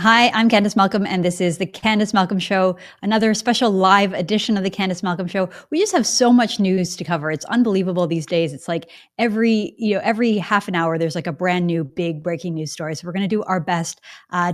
Hi, I'm Candice Malcolm, and this is the Candice Malcolm Show, another special live edition of the Candice Malcolm Show. We just have so much news to cover. It's unbelievable these days. It's like every half an hour, there's like a brand new big breaking news story. So we're going to do our best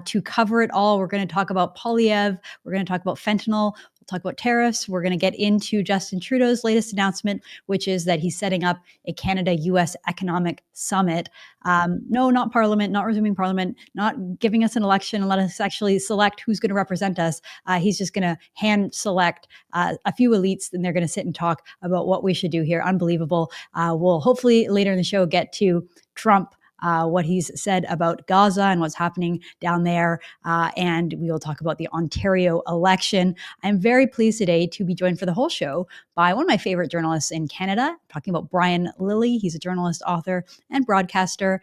to cover it all. We're going to talk about Poilievre. We're going to talk about fentanyl. We'll talk about tariffs. We're going to get into Justin Trudeau's latest announcement, which is that he's setting up a Canada-U.S. economic summit. No, not Parliament, not resuming Parliament, not giving us an election and let us actually select who's going to represent us. He's just going to hand select a few elites, and they're going to sit and talk about what we should do here. Unbelievable. We'll hopefully later in the show get to Trump, what he's said about Gaza and what's happening down there. And we will talk about the Ontario election. I'm very pleased today to be joined for the whole show by one of my favorite journalists in Canada. I'm talking about Brian Lilley. He's a journalist, author, and broadcaster.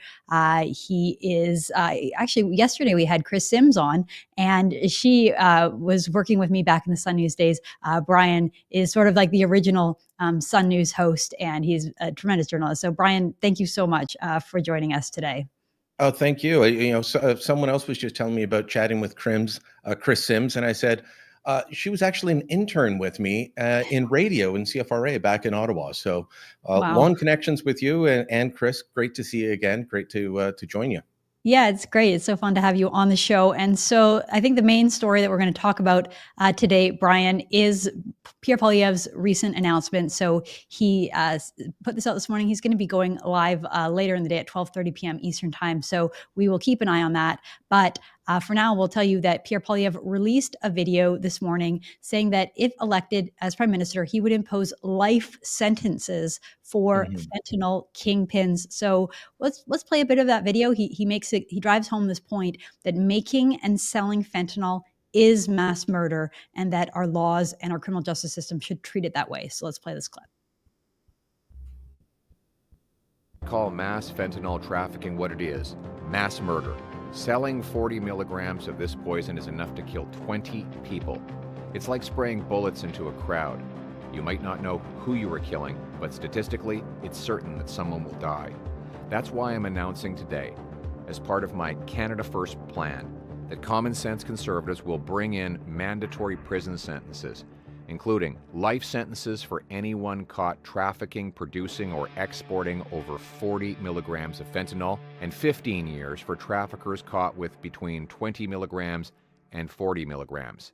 He is actually, yesterday we had Chris Sims on, and she was working with me back in the Sun News days. Brian is sort of like the original Sun News host, and he's a tremendous journalist. So, Brian, thank you so much for joining us today. Oh, thank you. Someone else was just telling me about chatting with Chris Sims, and I said she was actually an intern with me in radio in CFRA back in Ottawa. So, Wow. long connections with you and Chris. Great to see you again. Great to join you. Yeah, it's great. It's so fun to have you on the show. And so I think the main story that we're going to talk about today, Brian, is Pierre Poilievre's recent announcement. So he put this out this morning. He's going to be going live later in the day at 12:30 p.m. Eastern time. So we will keep an eye on that. But for now, we'll tell you that Pierre Poilievre released a video this morning saying that if elected as prime minister, he would impose life sentences for fentanyl kingpins. So let's play a bit of that video. He drives home this point that making and selling fentanyl is mass murder, and that our laws and our criminal justice system should treat it that way. So let's play this clip. Call mass fentanyl trafficking what it is: mass murder. Selling 40 milligrams of this poison is enough to kill 20 people. It's like spraying bullets into a crowd. You might not know who you are killing, but statistically, it's certain that someone will die. That's why I'm announcing today, as part of my Canada First plan, that common sense conservatives will bring in mandatory prison sentences, including life sentences for anyone caught trafficking, producing, or exporting over 40 milligrams of fentanyl, and 15 years for traffickers caught with between 20 milligrams and 40 milligrams.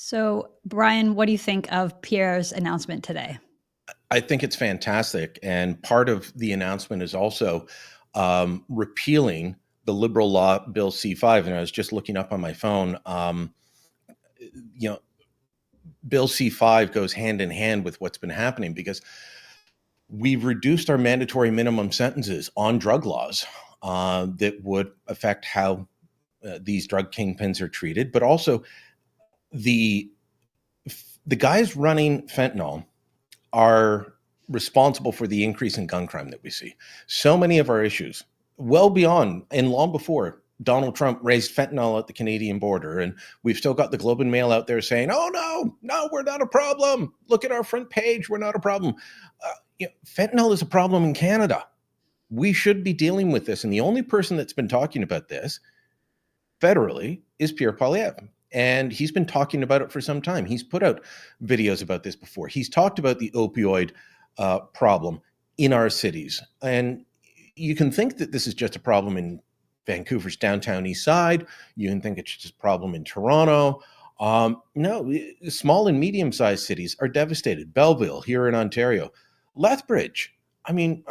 So, Brian, what do you think of Pierre's announcement today? I think it's fantastic. And part of the announcement is also repealing the Liberal law Bill C5. And I was just looking up on my phone. Bill C5 goes hand in hand with what's been happening, because we've reduced our mandatory minimum sentences on drug laws that would affect how these drug kingpins are treated. But also the guys running fentanyl are responsible for the increase in gun crime that we see. So many of our issues, well beyond and long before Donald Trump raised fentanyl at the Canadian border, and we've still got the Globe and Mail out there saying, "Oh no, we're not a problem. Look at our front page, we're not a problem." Fentanyl is a problem in Canada. We should be dealing with this, and the only person that's been talking about this federally is Pierre Poilievre, and he's been talking about it for some time. He's put out videos about this before. He's talked about the opioid problem in our cities, and you can think that this is just a problem in Vancouver's downtown east side. You can think it's just a problem in Toronto. No, small and medium-sized cities are devastated. Belleville here in Ontario, Lethbridge. I mean,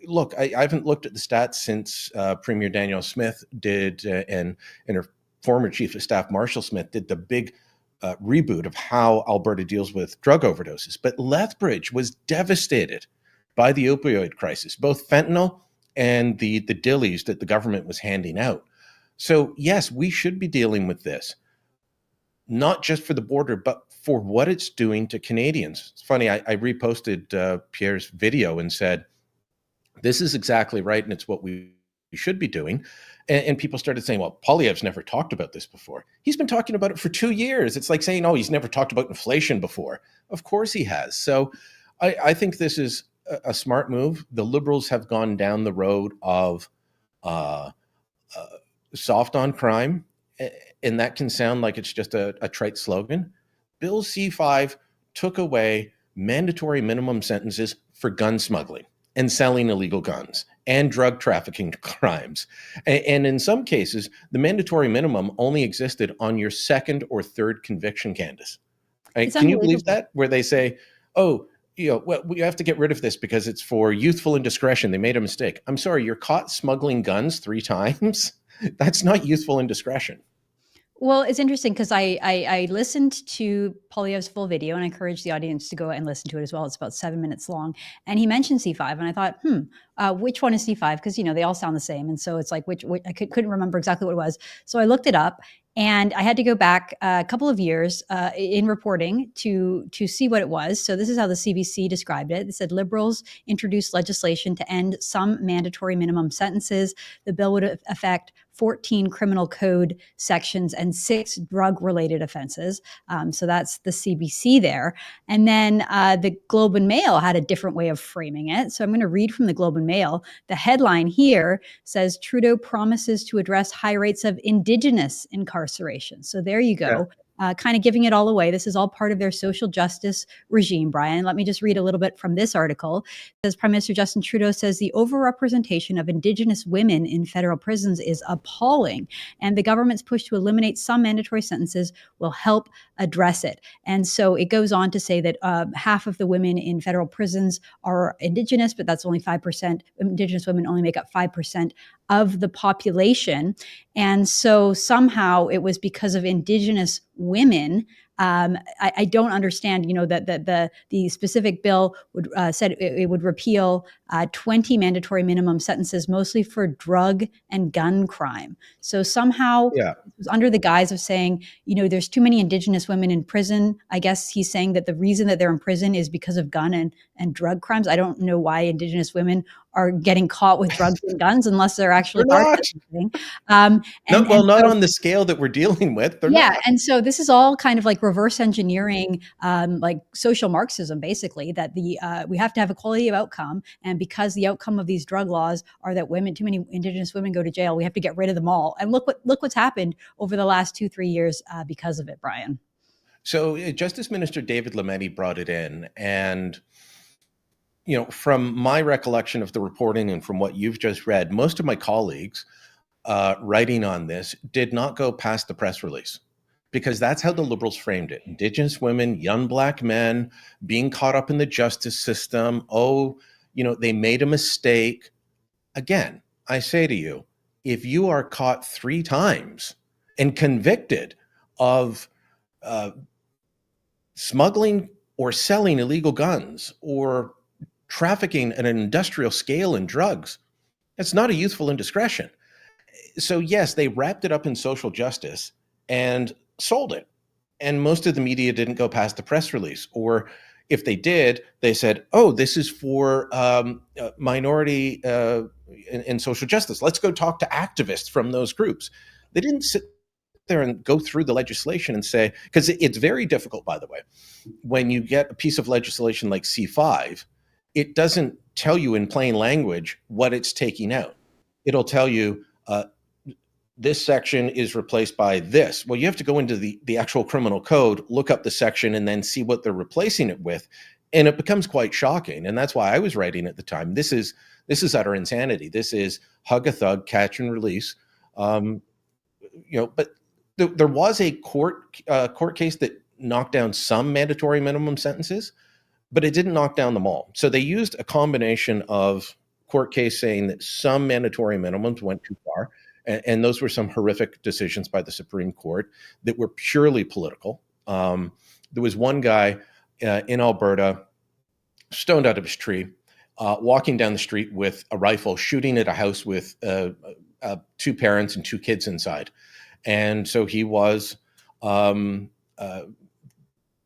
look, I haven't looked at the stats since Premier Danielle Smith did, and her former Chief of Staff Marshall Smith did the big reboot of how Alberta deals with drug overdoses. But Lethbridge was devastated by the opioid crisis, both fentanyl and the dillies that the government was handing out. So yes, we should be dealing with this, not just for the border, but for what it's doing to Canadians. It's funny, I reposted Pierre's video and said, this is exactly right, and it's what we should be doing. And people started saying, well, Poilievre's never talked about this before. He's been talking about it for 2 years. It's like saying, oh, he's never talked about inflation before. Of course he has. So I think this is a smart move. The Liberals have gone down the road of soft on crime, and that can sound like it's just a trite slogan. Bill C-5 took away mandatory minimum sentences for gun smuggling and selling illegal guns and drug trafficking crimes. And in some cases, the mandatory minimum only existed on your second or third conviction, Candice. Right? Can you believe that? Where they say, oh, well, we have to get rid of this because it's for youthful indiscretion. They made a mistake. I'm sorry, you're caught smuggling guns 3 times? That's not youthful indiscretion. Well, it's interesting because I listened to Poilievre's full video, and I encourage the audience to go and listen to it as well. It's about 7 minutes long. And he mentioned C5, and I thought, which one is C5? Because, they all sound the same. And so it's like, which I couldn't remember exactly what it was. So I looked it up, and I had to go back a couple of years in reporting to see what it was. So this is how the CBC described it. It said Liberals introduced legislation to end some mandatory minimum sentences. The bill would affect 14 criminal code sections and 6 drug-related offenses. So that's the CBC there. And then the Globe and Mail had a different way of framing it. So I'm going to read from the Globe and Mail. The headline here says, Trudeau promises to address high rates of Indigenous incarceration. So there you go. Yeah. Kind of giving it all away. This is all part of their social justice regime, Brian. Let me just read a little bit from this article. It says Prime Minister Justin Trudeau says the overrepresentation of Indigenous women in federal prisons is appalling, and the government's push to eliminate some mandatory sentences will help address it. And so it goes on to say that half of the women in federal prisons are Indigenous, but that's only 5%. Indigenous women only make up 5% of the population. And so somehow it was because of Indigenous women. I don't understand, that the specific bill would said it would repeal 20 mandatory minimum sentences, mostly for drug and gun crime. So somehow it was under the guise of saying, there's too many Indigenous women in prison. I guess he's saying that the reason that they're in prison is because of gun and drug crimes. I don't know why Indigenous women are getting caught with drugs and guns unless they're actually part of something. Not on the scale that we're dealing with. Not. And so this is all kind of like reverse engineering, like social Marxism, basically, that we have to have equality of outcome. And because the outcome of these drug laws are that too many Indigenous women go to jail, we have to get rid of them all. And look what's happened over the last 2-3 years because of it, Brian. So Justice Minister David Lametti brought it in, and from my recollection of the reporting and from what you've just read, most of my colleagues writing on this did not go past the press release, because that's how the Liberals framed it. Indigenous women, young Black men being caught up in the justice system. They made a mistake. Again, I say to you, if you are caught 3 times and convicted of smuggling or selling illegal guns or trafficking at an industrial scale in drugs, it's not a youthful indiscretion. So yes, they wrapped it up in social justice and sold it. And most of the media didn't go past the press release. Or if they did, they said, oh, this is for minority and social justice. Let's go talk to activists from those groups. They didn't sit there and go through the legislation and say, because it's very difficult, by the way, when you get a piece of legislation like C5, it doesn't tell you in plain language what it's taking out. It'll tell you this section is replaced by this. Well, you have to go into the actual criminal code, look up the section, and then see what they're replacing it with. And it becomes quite shocking. And that's why I was writing at the time, this is utter insanity. This is hug a thug, catch and release. But there was a court case that knocked down some mandatory minimum sentences, but it didn't knock down them all. So they used a combination of court case saying that some mandatory minimums went too far, and those were some horrific decisions by the Supreme Court that were purely political. There was one guy in Alberta, stoned out of his tree, walking down the street with a rifle, shooting at a house with 2 parents and 2 kids inside. And so he was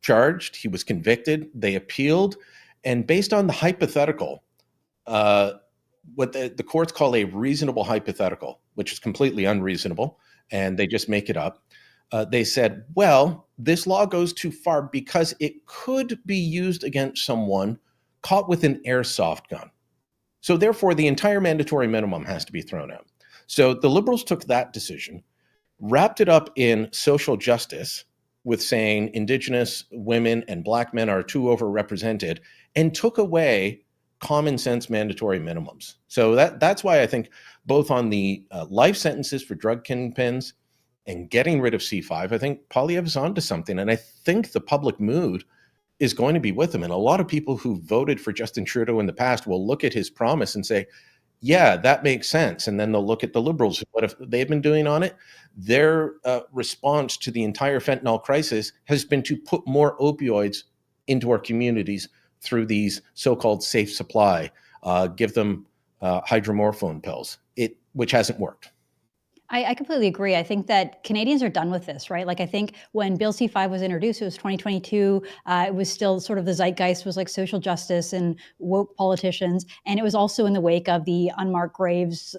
charged, he was convicted, they appealed, and based on the hypothetical, what the courts call a reasonable hypothetical, which is completely unreasonable, and they just make it up, they said, well, this law goes too far because it could be used against someone caught with an airsoft gun. So therefore, the entire mandatory minimum has to be thrown out. So the Liberals took that decision, wrapped it up in social justice with saying Indigenous women and Black men are too overrepresented, and took away common sense mandatory minimums. So that's why I think both on the life sentences for drug kingpins and getting rid of C5, I think Poilievre is onto something. And I think the public mood is going to be with him. And a lot of people who voted for Justin Trudeau in the past will look at his promise and say, yeah, that makes sense. And then they'll look at the Liberals. What have they've been doing on it? Their response to the entire fentanyl crisis has been to put more opioids into our communities through these so-called safe supply, give them hydromorphone pills, which hasn't worked. I completely agree. I think that Canadians are done with this, right? Like, I think when Bill C5 was introduced, it was 2022. It was still sort of the zeitgeist was like social justice and woke politicians. And it was also in the wake of the unmarked graves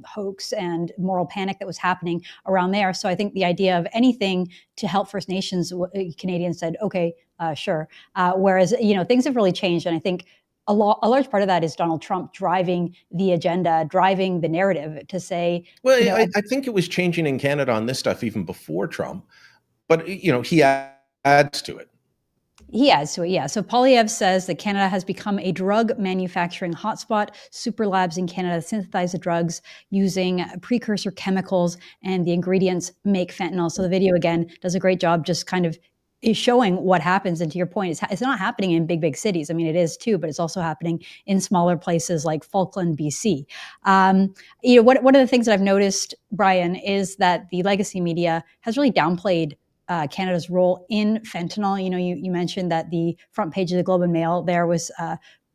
hoax and moral panic that was happening around there. So I think the idea of anything to help First Nations Canadians said, okay, sure. Whereas, things have really changed. And I think a large part of that is Donald Trump driving the agenda, driving the narrative to say. Well, I think it was changing in Canada on this stuff even before Trump, but he adds to it. He adds to it, yeah. So Poilievre says that Canada has become a drug manufacturing hotspot. Super labs in Canada synthesize the drugs using precursor chemicals, and the ingredients make fentanyl. So the video, again, does a great job just kind of is showing what happens. And to your point, it's not happening in big cities. I mean, it is too, but it's also happening in smaller places like Falkland, BC. One of the things that I've noticed, Brian, is that the legacy media has really downplayed Canada's role in fentanyl. You mentioned that the front page of the Globe and Mail there was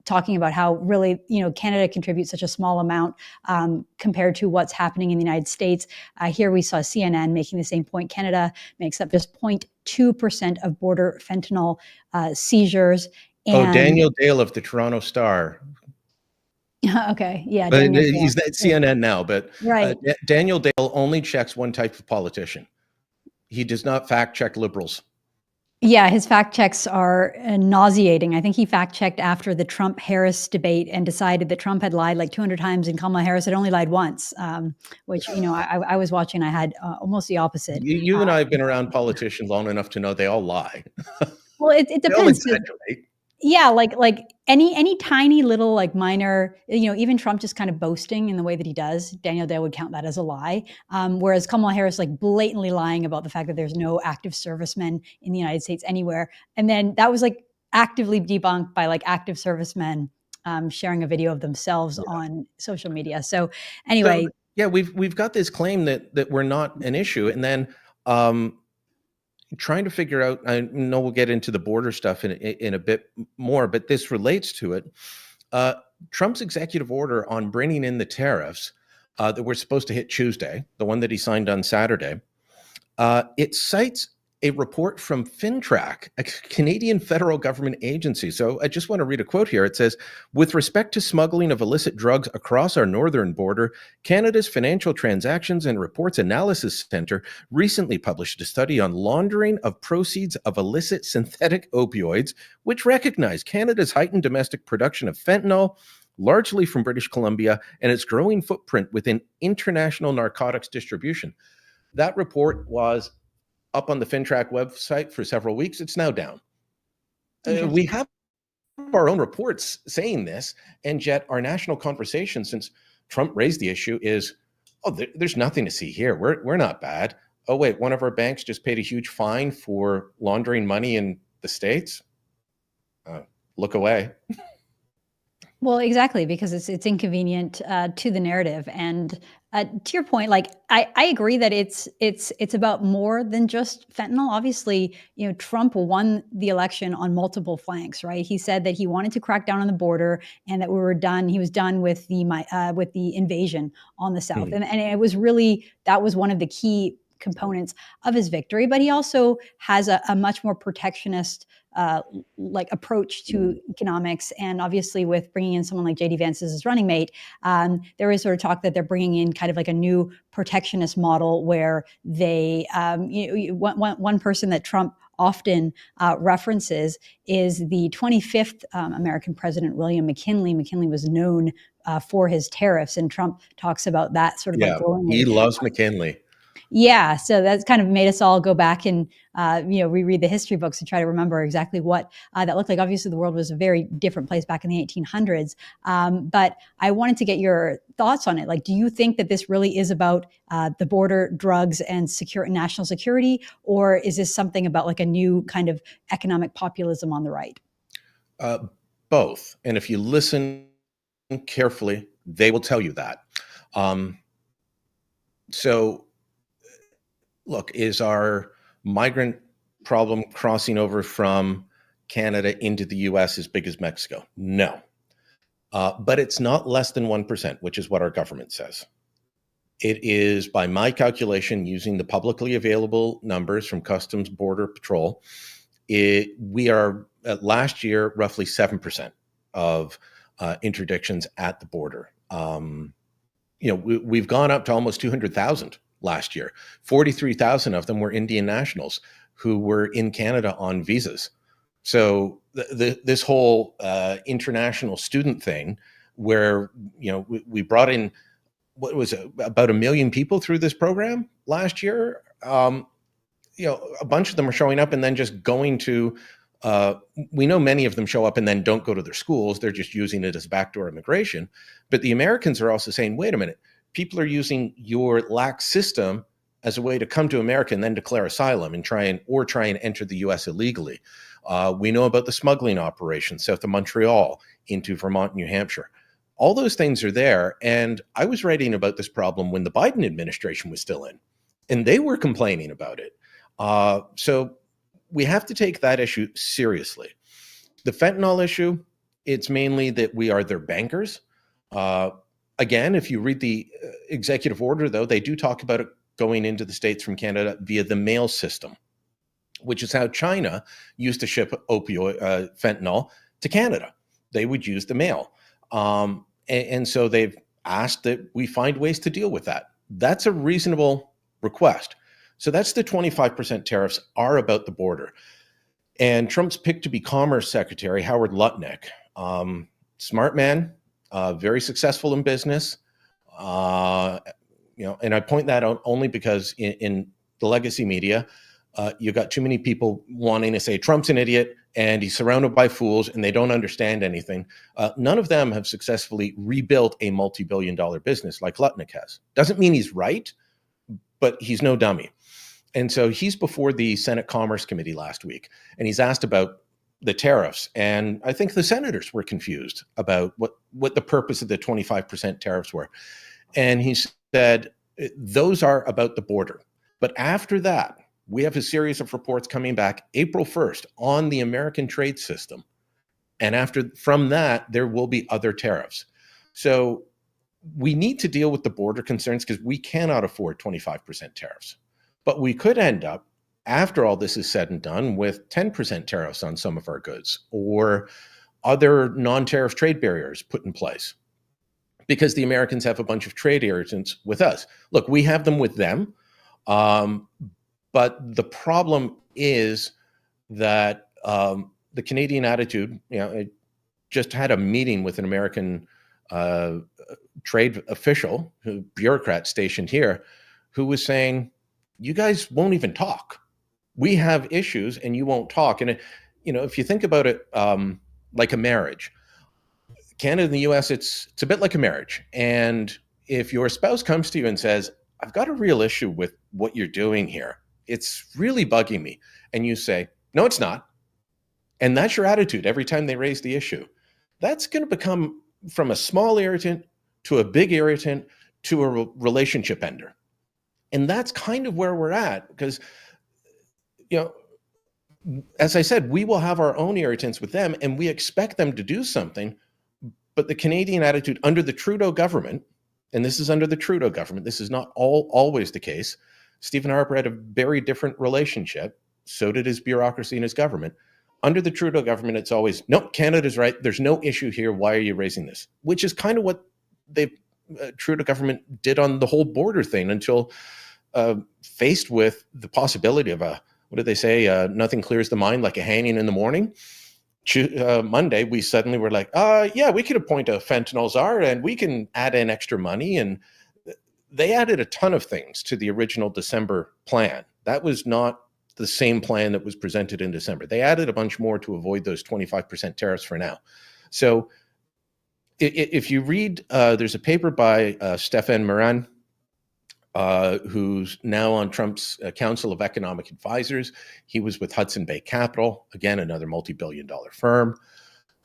talking about how really, Canada contributes such a small amount compared to what's happening in the United States. Here we saw CNN making the same point. Canada makes up just 0.2% of border fentanyl seizures. And Daniel Dale of the Toronto Star. Okay, yeah. He's at CNN now, but right. Daniel Dale only checks one type of politician. He does not fact check Liberals. Yeah, his fact checks are nauseating. I think he fact checked after the Trump-Harris debate and decided that Trump had lied like 200 times and Kamala Harris had only lied once, which, I was watching. I had almost the opposite. You and I have been around politicians long enough to know they all lie. Well, it depends. Yeah, like any tiny little like minor, even Trump just kind of boasting in the way that he does, Daniel Day would count that as a lie. Whereas Kamala Harris like blatantly lying about the fact that there's no active servicemen in the United States anywhere. And then that was like actively debunked by like active servicemen sharing a video of themselves on social media. So anyway. So, yeah, we've got this claim that we're not an issue. And then trying to figure out, I know we'll get into the border stuff in a bit more, but this relates to it. Trump's executive order on bringing in the tariffs that were supposed to hit Tuesday, the one that he signed on Saturday, it cites a report from FinTrack, a Canadian federal government agency. So I just want to read a quote here. It says, with respect to smuggling of illicit drugs across our northern border, Canada's Financial Transactions and Reports Analysis Centre recently published a study on laundering of proceeds of illicit synthetic opioids, which recognized Canada's heightened domestic production of fentanyl, largely from British Columbia, and its growing footprint within international narcotics distribution. That report was up on the FinTrack website for several weeks. It's now down. We have our own reports saying this, and yet our national conversation since Trump raised the issue is, there's nothing to see here. We're not bad. Oh, wait, one of our banks just paid a huge fine for laundering money in the States? Look away. Well, exactly, because it's inconvenient to the narrative. And to your point, like I agree that it's about more than just fentanyl. Obviously, Trump won the election on multiple flanks, right? He said that he wanted to crack down on the border and that he was done with the invasion on the South. And it was really, that was one of the key components of his victory. But he also has a much more protectionist approach to economics. And obviously with bringing in someone like J.D. Vance as his running mate, there is sort of talk that they're bringing in kind of like a new protectionist model where they, one person that Trump often references is the 25th American president, William McKinley. McKinley was known for his tariffs, and Trump talks about that sort of like Yeah, glowingly. he loves McKinley. Yeah, so that's kind of made us all go back and reread the history books and try to remember exactly what that looked like. Obviously, the world was a very different place back in the 1800s, but I wanted to get your thoughts on it. Like, do you think that this really is about the border, drugs, and national security, or is this something about like a new kind of economic populism on the right? Both, and if you listen carefully, they will tell you that. So, look, is our migrant problem crossing over from Canada into the U.S. as big as Mexico? No. But it's not less than 1%, which is what our government says. It is, by my calculation, using the publicly available numbers from Customs Border Patrol, we are, last year, roughly 7% of interdictions at the border. We've gone up to almost 200,000 last year. 43,000 of them were Indian nationals who were in Canada on visas. So this whole international student thing, where we brought in what was it, about 1 million people through this program last year. A bunch of them are showing up and then just going to. We know many of them show up and then don't go to their schools. They're just using it as backdoor immigration. But the Americans are also saying, wait a minute, people are using your lax system as a way to come to America and then declare asylum and try and enter the U.S. illegally. We know about the smuggling operation south of Montreal into Vermont, New Hampshire. All those things are there. And I was writing about this problem when the Biden administration was still in, and they were complaining about it. So we have to take that issue seriously. The fentanyl issue, it's mainly that we are their bankers. Again, if you read the executive order, though, they do talk about it going into the States from Canada via the mail system, which is how China used to ship fentanyl to Canada. They would use the mail. And so they've asked that we find ways to deal with that. That's a reasonable request. So that's the 25% tariffs are about the border. And Trump's pick to be Commerce Secretary, Howard Lutnick, smart man, very successful in business. And I point that out only because in the legacy media, you got too many people wanting to say Trump's an idiot and he's surrounded by fools and they don't understand anything. None of them have successfully rebuilt a multi-billion-dollar business like Lutnick has. Doesn't mean he's right, but he's no dummy. And so he's before the Senate Commerce Committee last week, and he's asked about the tariffs. And I think the senators were confused about what the purpose of the 25% tariffs were. And he said, those are about the border. But after that, we have a series of reports coming back April 1st on the American trade system. And from that, there will be other tariffs. So we need to deal with the border concerns because we cannot afford 25% tariffs. But we could end up, after all this is said and done, with 10% tariffs on some of our goods or other non-tariff trade barriers put in place because the Americans have a bunch of trade irritants with us. Look, we have them with them. But the problem is that the Canadian attitude, I just had a meeting with an American trade official, bureaucrat stationed here, who was saying, you guys won't even talk. We have issues and you won't talk. And, if you think about it like a marriage, Canada and the U.S., it's a bit like a marriage. And if your spouse comes to you and says, I've got a real issue with what you're doing here, it's really bugging me. And you say, no, it's not. And that's your attitude every time they raise the issue. That's going to become from a small irritant to a big irritant to a relationship ender. And that's kind of where we're at because, as I said, we will have our own irritants with them and we expect them to do something. But the Canadian attitude under the Trudeau government, and this is under the Trudeau government, this is not always the case. Stephen Harper had a very different relationship. So did his bureaucracy and his government. Under the Trudeau government, it's always, no, Canada's right. There's no issue here. Why are you raising this? Which is kind of what the Trudeau government did on the whole border thing until faced with the possibility of a what did they say? Nothing clears the mind like a hanging in the morning. Monday, we suddenly were like, yeah, we could appoint a fentanyl czar and we can add in extra money. And they added a ton of things to the original December plan. That was not the same plan that was presented in December. They added a bunch more to avoid those 25% tariffs for now. So if you read, there's a paper by Stéphane Morin, who's now on Trump's Council of Economic Advisors. He was with Hudson Bay Capital, again, another multi-billion-dollar firm,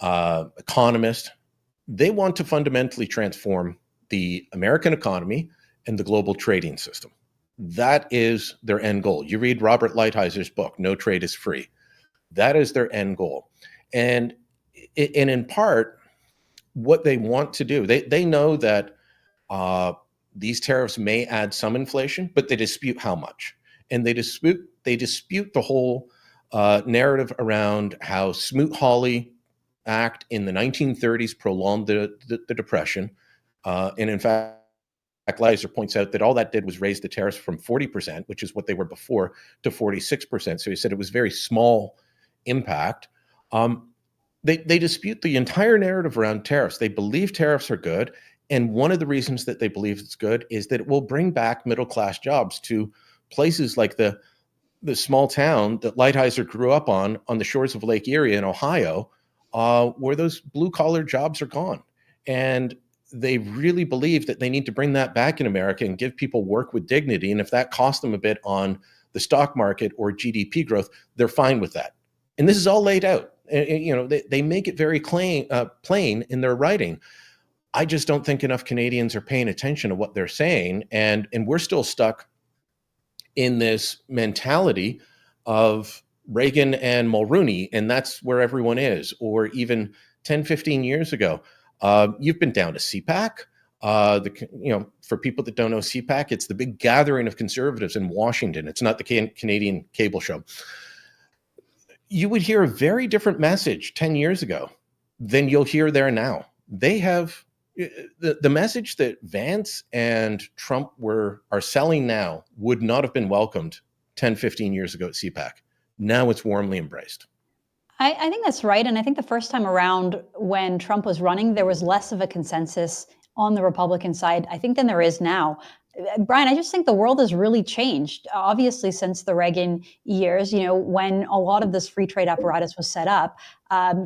economist. They want to fundamentally transform the American economy and the global trading system. That is their end goal. You read Robert Lighthizer book, No Trade is Free. That is their end goal. And in part, what they want to do, they know that these tariffs may add some inflation, but they dispute how much. And they dispute the whole narrative around how Smoot-Hawley Act in the 1930s prolonged the Depression. And in fact, Lighthizer points out that all that did was raise the tariffs from 40%, which is what they were before, to 46%. So he said it was very small impact. They dispute the entire narrative around tariffs. They believe tariffs are good. And one of the reasons that they believe it's good is that it will bring back middle-class jobs to places like the small town that Lighthizer grew up on the shores of Lake Erie in Ohio, where those blue-collar jobs are gone. And they really believe that they need to bring that back in America and give people work with dignity. And if that costs them a bit on the stock market or GDP growth, they're fine with that. And this is all laid out. They make it very plain in their writing. I just don't think enough Canadians are paying attention to what they're saying. And we're still stuck in this mentality of Reagan and Mulrooney, and that's where everyone is. Or even 10, 15 years ago, you've been down to CPAC. For people that don't know CPAC, it's the big gathering of conservatives in Washington. It's not the Canadian cable show. You would hear a very different message 10 years ago than you'll hear there now. They have the message that Vance and Trump are selling now would not have been welcomed 10, 15 years ago at CPAC. Now it's warmly embraced. I think that's right. And I think the first time around when Trump was running, there was less of a consensus on the Republican side, I think, than there is now. Brian, I just think the world has really changed, obviously, since the Reagan years, when a lot of this free trade apparatus was set up.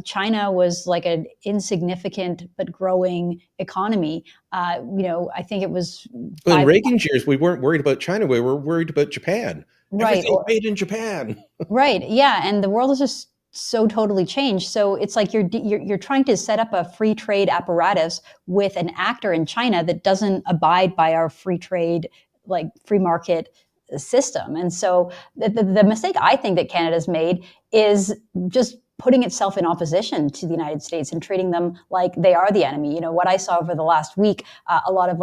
China was like an insignificant but growing economy. I think it was... Well, in Reagan's years, we weren't worried about China. We were worried about Japan. Right. Everything's made in Japan. Right. Yeah. And the world has just so totally changed. So it's like you're trying to set up a free trade apparatus with an actor in China that doesn't abide by our free trade, like free market system. And so the mistake I think that Canada's made is just putting itself in opposition to the United States and treating them like they are the enemy. What I saw over the last week, a lot of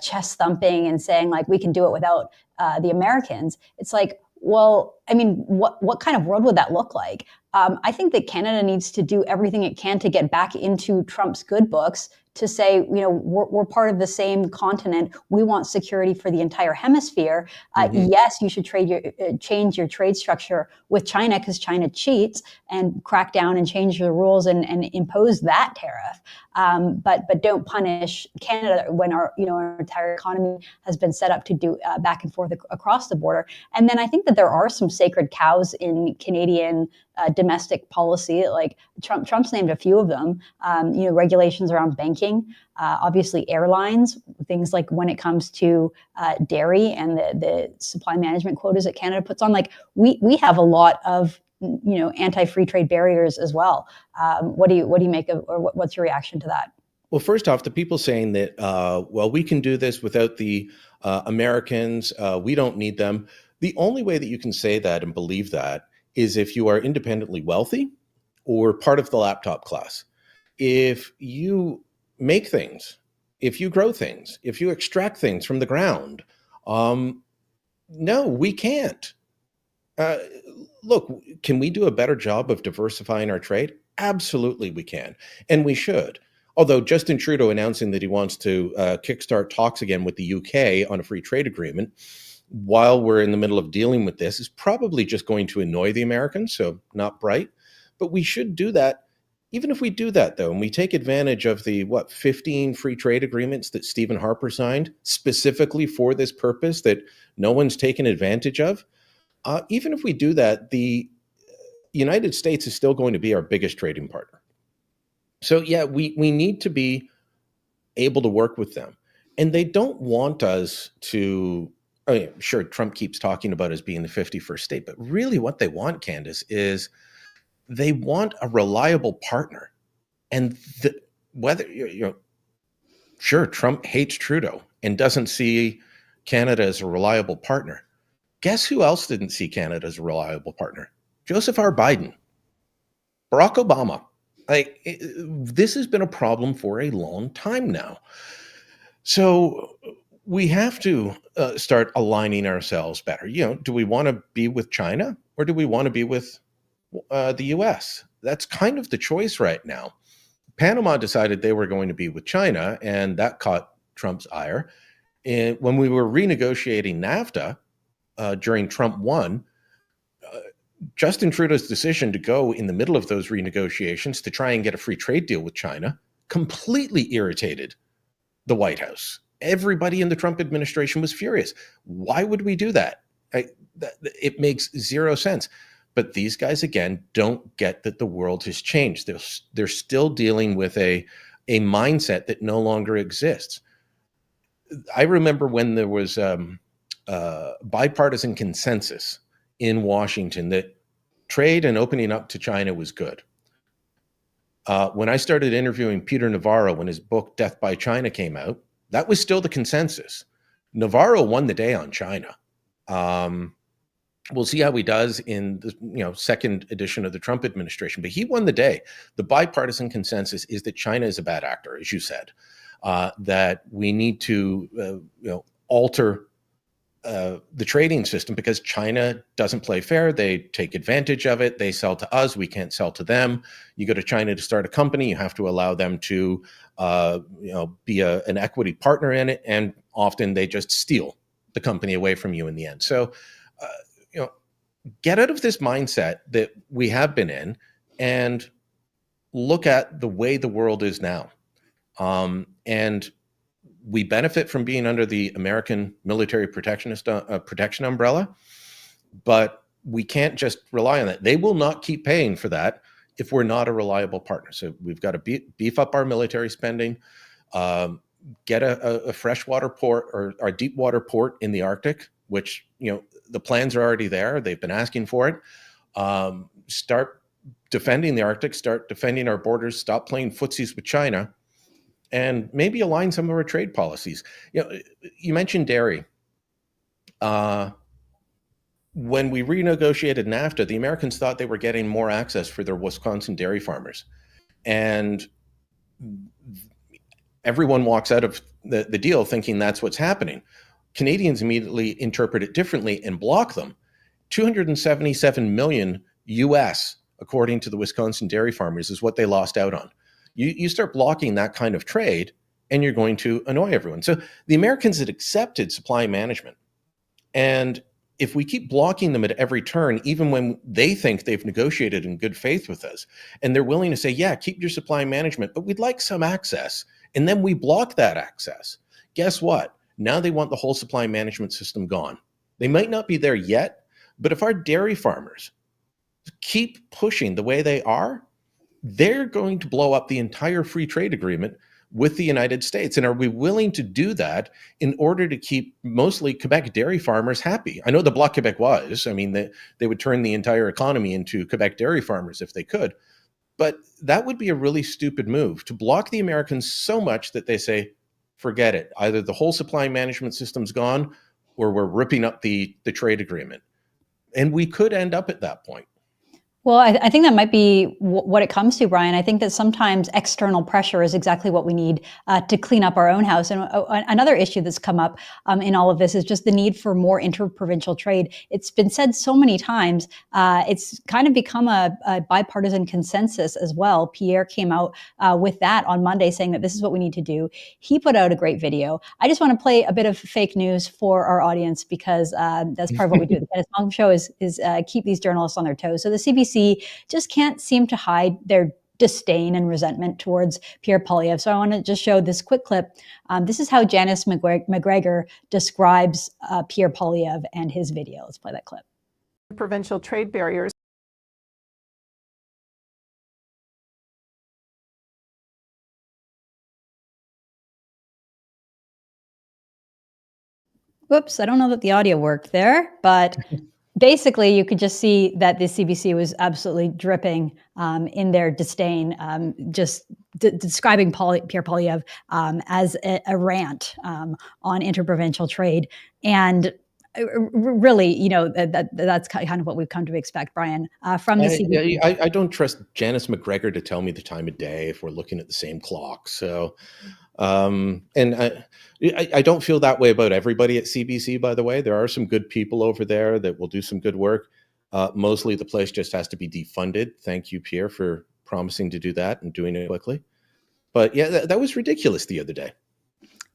chest thumping and saying like we can do it without the Americans. It's like, well, I mean, what kind of world would that look like? I think that Canada needs to do everything it can to get back into Trump's good books to say, we're part of the same continent. We want security for the entire hemisphere. Yes, you should change your trade structure with China because China cheats, and crack down and change the rules and impose that tariff. But don't punish Canada when our entire economy has been set up to do back and forth across the border. And then I think that there are some sacred cows in Canadian domestic policy, like Trump's named a few of them. Regulations around banking, obviously airlines, things like when it comes to dairy and the supply management quotas that Canada puts on. Like we have a lot of anti-free trade barriers as well. What do you make of, or what's your reaction to that? Well, first off, the people saying that we can do this without the Americans, we don't need them. The only way that you can say that and believe that is if you are independently wealthy or part of the laptop class. If you make things, if you grow things, if you extract things from the ground, no, we can't. Look, can we do a better job of diversifying our trade? Absolutely we can, and we should. Although Justin Trudeau announcing that he wants to kickstart talks again with the UK on a free trade agreement, while we're in the middle of dealing with this, is probably just going to annoy the Americans, so not bright. But we should do that. Even if we do that, though, and we take advantage of the, 15 free trade agreements that Stephen Harper signed specifically for this purpose that no one's taken advantage of, even if we do that, the United States is still going to be our biggest trading partner. So, yeah, we need to be able to work with them. And they don't want us to, sure, Trump keeps talking about us being the 51st state, but really what they want, Candice, is they want a reliable partner. And whether, sure, Trump hates Trudeau and doesn't see Canada as a reliable partner. Guess who else didn't see Canada as a reliable partner? Joseph R. Biden, Barack Obama. This has been a problem for a long time now. So we have to start aligning ourselves better. Do we want to be with China or do we want to be with the U.S.? That's kind of the choice right now. Panama decided they were going to be with China, and that caught Trump's ire. And when we were renegotiating NAFTA during Trump 1, Justin Trudeau's decision to go in the middle of those renegotiations to try and get a free trade deal with China completely irritated the White House. Everybody in the Trump administration was furious. Why would we do that? It makes zero sense. But these guys, again, don't get that the world has changed. They're still dealing with a mindset that no longer exists. I remember when there was bipartisan consensus in Washington that trade and opening up to China was good. When I started interviewing Peter Navarro when his book Death by China came out, that was still the consensus. Navarro won the day on China. We'll see how he does in the second edition of the Trump administration, but he won the day. The bipartisan consensus is that China is a bad actor, as you said, that we need to alter the trading system because China doesn't play fair. They take advantage of it. They sell to us. We can't sell to them. You go to China to start a company, you have to allow them to be an equity partner in it, and often they just steal the company away from you in the end. So get out of this mindset that we have been in and look at the way the world is now. And we benefit from being under the American military protection umbrella, but we can't just rely on that. They will not keep paying for that if we're not a reliable partner. So we've got to beef up our military spending, get a freshwater port or a deep water port in the Arctic, which, the plans are already there. They've been asking for it. Start defending the Arctic, start defending our borders, stop playing footsies with China, and maybe align some of our trade policies. You mentioned dairy. When we renegotiated NAFTA, the Americans thought they were getting more access for their Wisconsin dairy farmers. And everyone walks out of the deal thinking that's what's happening. Canadians immediately interpret it differently and block them. $277 million US, according to the Wisconsin dairy farmers, is what they lost out on. You start blocking that kind of trade, and you're going to annoy everyone. So the Americans had accepted supply management. And if we keep blocking them at every turn, even when they think they've negotiated in good faith with us, and they're willing to say, yeah, keep your supply management, but we'd like some access, and then we block that access, guess what? Now they want the whole supply management system gone. They might not be there yet, but if our dairy farmers keep pushing the way they are, they're going to blow up the entire free trade agreement with the United States. And are we willing to do that in order to keep mostly Quebec dairy farmers happy? I know the Bloc Québécois, I mean, they would turn the entire economy into Quebec dairy farmers if they could. But that would be a really stupid move, to block the Americans so much that they say, forget it. Either the whole supply management system's gone or we're ripping up the trade agreement. And we could end up at that point. Well, I think that might be what it comes to, Brian. I think that sometimes external pressure is exactly what we need to clean up our own house. And another issue that's come up in all of this is just the need for more interprovincial trade. It's been said so many times. It's kind of become a bipartisan consensus as well. Pierre came out with that on Monday, saying that this is what we need to do. He put out a great video. I just want to play a bit of fake news for our audience, because that's part of what we do. The Candice Malcolm Show is keep these journalists on their toes. So the CBC just can't seem to hide their disdain and resentment towards Pierre Poilievre. So I want to just show this quick clip. This is how Janice McGregor describes Pierre Poilievre and his video. Let's play that clip. Provincial trade barriers. Whoops, I don't know that the audio worked there, but basically, you could just see that the CBC was absolutely dripping in their disdain, just describing Pierre Poilievre as a rant on interprovincial trade. And really, you know, that's kind of what we've come to expect, Brian, from the CBC. I don't trust Janice McGregor to tell me the time of day if we're looking at the same clock. So, and I don't feel that way about everybody at CBC, by the way. There are some good people over there that will do some good work. Mostly the place just has to be defunded. Thank you, Pierre, for promising to do that and doing it quickly. But yeah, that was ridiculous the other day.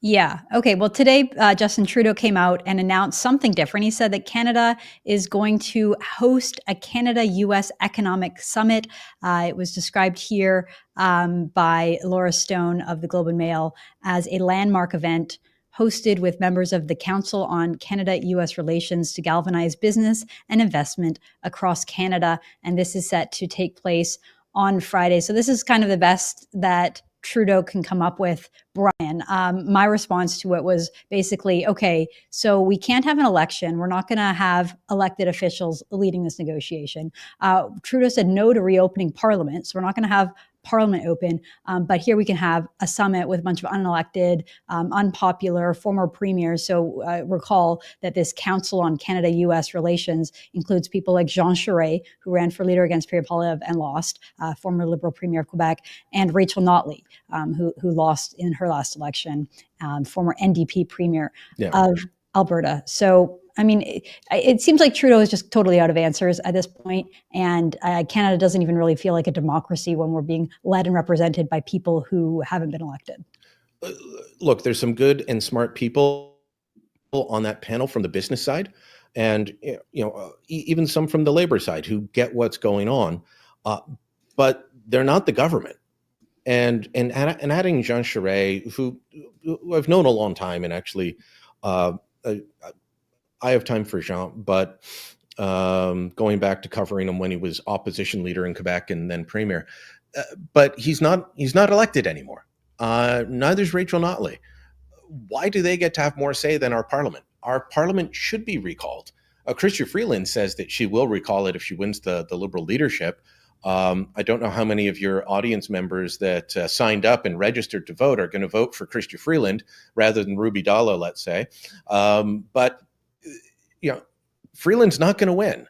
Yeah. Okay. Well, today, Justin Trudeau came out and announced something different. He said that Canada is going to host a Canada-U.S. economic summit. It was described here by Laura Stone of the Globe and Mail as a landmark event hosted with members of the Council on Canada-U.S. Relations to galvanize business and investment across Canada. And this is set to take place on Friday. So this is kind of the best that Trudeau can come up with, Brian. My response to it was basically, okay, so we can't have an election. We're not going to have elected officials leading this negotiation. Trudeau said no to reopening Parliament, so we're not going to have Parliament open, but here we can have a summit with a bunch of unelected, unpopular former premiers. So recall that this Council on Canada-U.S. Relations includes people like Jean Charest, who ran for leader against Pierre Poilievre and lost, former Liberal Premier of Quebec, and Rachel Notley, who lost in her last election, former NDP Premier of Alberta. So I mean, it seems like Trudeau is just totally out of answers at this point, and Canada doesn't even really feel like a democracy when we're being led and represented by people who haven't been elected. Look, there's some good and smart people on that panel from the business side, and even some from the labor side who get what's going on, but they're not the government. And adding Jean Charest, who I've known a long time, and actually. I have time for Jean, but going back to covering him when he was opposition leader in Quebec and then premier, but he's not elected anymore. Neither's Rachel Notley. Why do they get to have more say than our parliament? Our parliament should be recalled. Chrystia Freeland says that she will recall it if she wins the Liberal leadership. I don't know how many of your audience members that signed up and registered to vote are going to vote for Chrystia Freeland rather than Ruby Dalla, let's say. But Freeland's not going to win.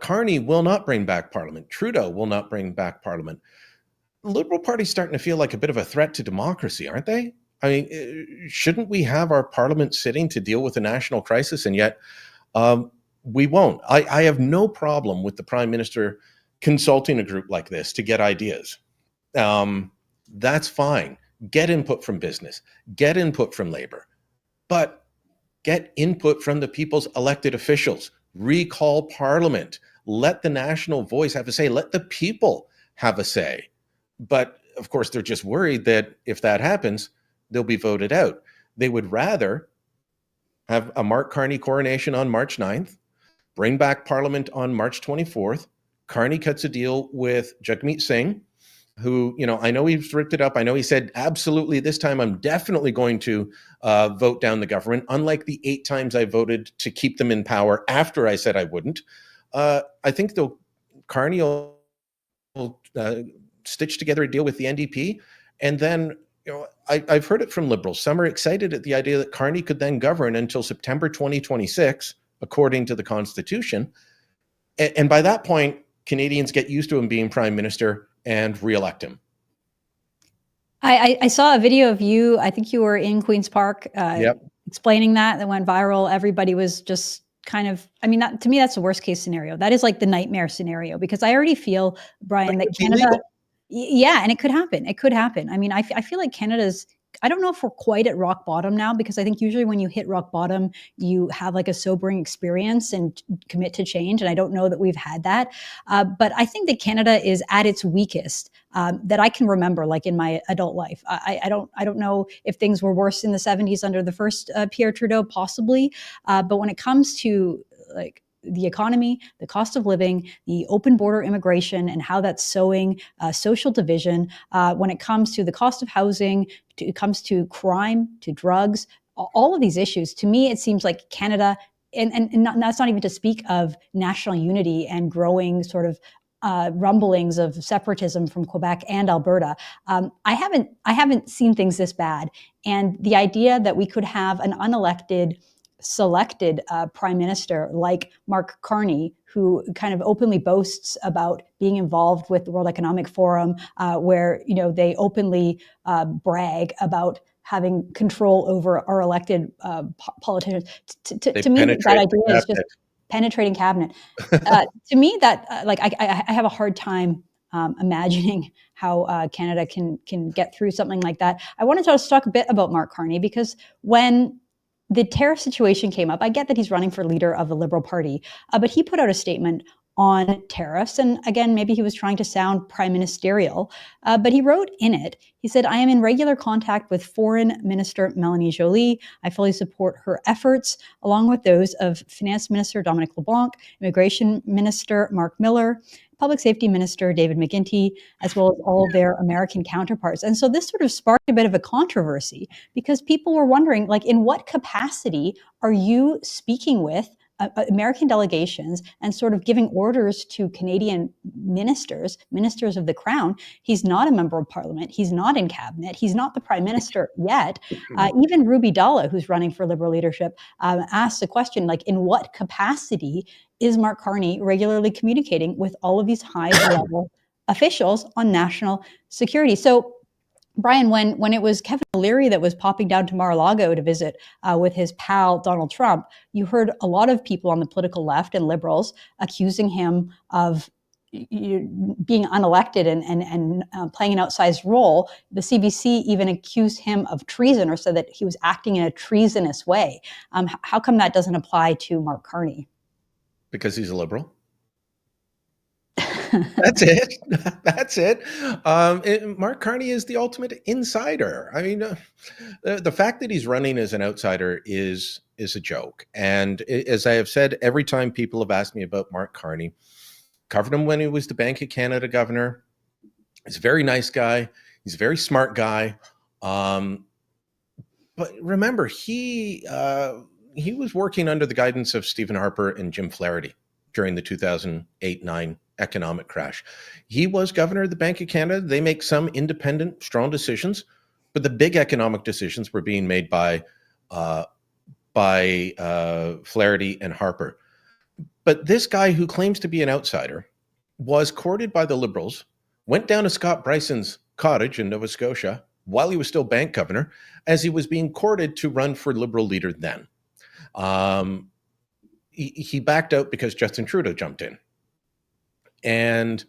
Carney will not bring back Parliament. Trudeau will not bring back Parliament. The Liberal Party's starting to feel like a bit of a threat to democracy, aren't they? I mean, shouldn't we have our Parliament sitting to deal with a national crisis? And yet we won't. I have no problem with the Prime Minister consulting a group like this to get ideas. That's fine. Get input from business. Get input from labor. But get input from the people's elected officials. Recall Parliament. Let the national voice have a say. Let the people have a say. But of course, they're just worried that if that happens, they'll be voted out. They would rather have a Mark Carney coronation on March 9th, bring back Parliament on March 24th. Carney cuts a deal with Jagmeet Singh, who, I know he's ripped it up. I know he said, absolutely, this time I'm definitely going to vote down the government, unlike the 8 times I voted to keep them in power after I said I wouldn't. I think Carney will stitch together a deal with the NDP. And then, I've heard it from Liberals. Some are excited at the idea that Carney could then govern until September 2026, according to the Constitution. And by that point, Canadians get used to him being prime minister and reelect him. I saw a video of you. I think you were in Queen's Park Yep. explaining that went viral. Everybody was just kind of, I mean, to me, that's the worst case scenario. That is like the nightmare scenario, because I already feel, Brian, that Canada, yeah, and it could happen. It could happen. I mean, I feel like Canada's, I don't know if we're quite at rock bottom now, because I think usually when you hit rock bottom, you have like a sobering experience and commit to change. And I don't know that we've had that. But I think that Canada is at its weakest that I can remember, like in my adult life. I don't know if things were worse in the 70s under the first Pierre Trudeau, possibly. But when it comes to like the economy, the cost of living, the open border immigration, and how that's sowing social division, when it comes to the cost of housing, it comes to crime, to drugs, all of these issues, to me, it seems like Canada, and that's not even to speak of national unity and growing sort of rumblings of separatism from Quebec and Alberta. I haven't seen things this bad. And the idea that we could have an unelected, selected prime minister like Mark Carney, who kind of openly boasts about being involved with the World Economic Forum, where they openly brag about having control over our elected politicians. To me, that idea is just penetrating cabinet. To me, that I have a hard time imagining how Canada can get through something like that. I wanted to talk a bit about Mark Carney, because when the tariff situation came up, I get that he's running for leader of the Liberal Party, but he put out a statement on tariffs. And again, maybe he was trying to sound prime ministerial, but he wrote in it, he said, "I am in regular contact with Foreign Minister Melanie Joly. I fully support her efforts, along with those of Finance Minister Dominic LeBlanc, Immigration Minister Mark Miller, Public Safety Minister David McGuinty, as well as all their American counterparts." And so this sort of sparked a bit of a controversy, because people were wondering, like, in what capacity are you speaking with American delegations and sort of giving orders to Canadian ministers of the Crown? He's not a member of Parliament. He's not in cabinet. He's not the prime minister yet. Even Ruby Dalla, who's running for Liberal leadership, asked the question, like, in what capacity is Mark Carney regularly communicating with all of these high-level officials on national security? So, Brian, when it was Kevin O'Leary that was popping down to Mar-a-Lago to visit with his pal Donald Trump, you heard a lot of people on the political left and Liberals accusing him of being unelected and playing an outsized role. The CBC even accused him of treason, or said that he was acting in a treasonous way. How come that doesn't apply to Mark Carney? Because he's a Liberal. That's it. That's it. Mark Carney is the ultimate insider. I mean, the fact that he's running as an outsider is a joke. And as I have said, every time people have asked me about Mark Carney, covered him when he was the Bank of Canada governor. He's a very nice guy. He's a very smart guy. But remember, he was working under the guidance of Stephen Harper and Jim Flaherty during the 2008-9 economic crash. He was governor of the Bank of Canada. They make some independent, strong decisions, but the big economic decisions were being made by Flaherty and Harper. But this guy, who claims to be an outsider, was courted by the Liberals, went down to Scott Bryson's cottage in Nova Scotia while he was still bank governor, as he was being courted to run for Liberal leader then. He backed out because Justin Trudeau jumped in. And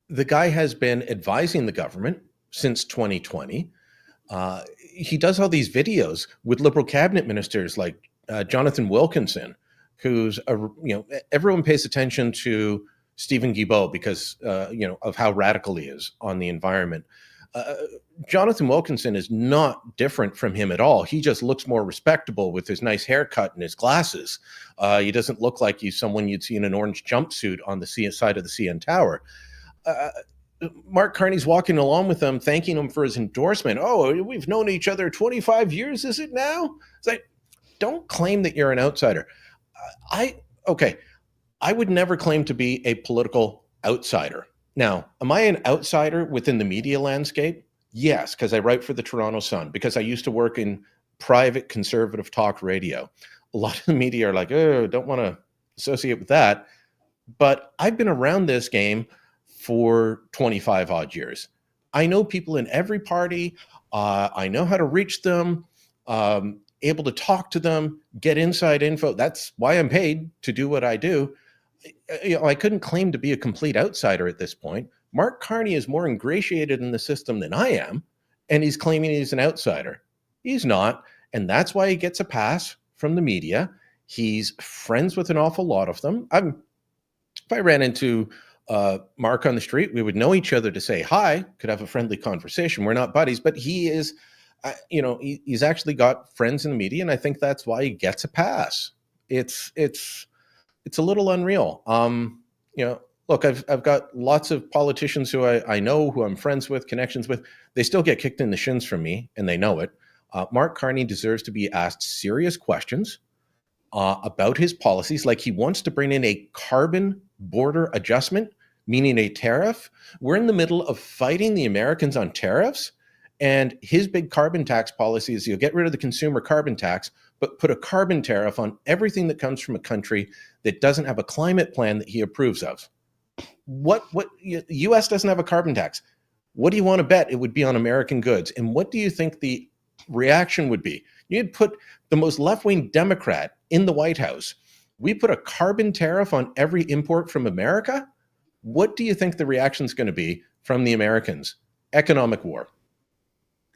the guy has been advising the government since 2020. He does all these videos with Liberal cabinet ministers like Jonathan Wilkinson, who's everyone pays attention to Stephen Guilbeault because of how radical he is on the environment. Jonathan Wilkinson is not different from him at all. He just looks more respectable with his nice haircut and his glasses. He doesn't look like he's someone you'd see in an orange jumpsuit on the side of the CN Tower. Mark Carney's walking along with them, thanking him for his endorsement. "Oh, we've known each other 25 years, is it now?" It's like, don't claim that you're an outsider. I would never claim to be a political outsider. Now, am I an outsider within the media landscape? Yes, because I write for the Toronto Sun, because I used to work in private conservative talk radio. A lot of the media are like, "Oh, don't want to associate with that." but I've been around this game for 25 odd years. I know people in every party. I know how to reach them, able to talk to them, get inside info. That's why I'm paid to do what I do. I couldn't claim to be a complete outsider at this point. Mark Carney is more ingratiated in the system than I am, and he's claiming he's an outsider. He's not, and that's why he gets a pass from the media. He's friends with an awful lot of them. If I ran into Mark on the street, we would know each other to say hi, could have a friendly conversation. We're not buddies, but he is, he's actually got friends in the media, and I think that's why he gets a pass. It's a little unreal. Look, I've got lots of politicians who I know, who I'm friends with, connections with. They still get kicked in the shins from me, and they know it. Mark Carney deserves to be asked serious questions about his policies, like he wants to bring in a carbon border adjustment, meaning a tariff. We're in the middle of fighting the Americans on tariffs, and his big carbon tax policy is you'll get rid of the consumer carbon tax, but put a carbon tariff on everything that comes from a country that doesn't have a climate plan that he approves of. What U.S. doesn't have a carbon tax. What do you want to bet it would be on American goods? And what do you think the reaction would be? You'd put the most left-wing Democrat in the White House. We put a carbon tariff on every import from America. What do you think the reaction is going to be from the Americans? Economic war.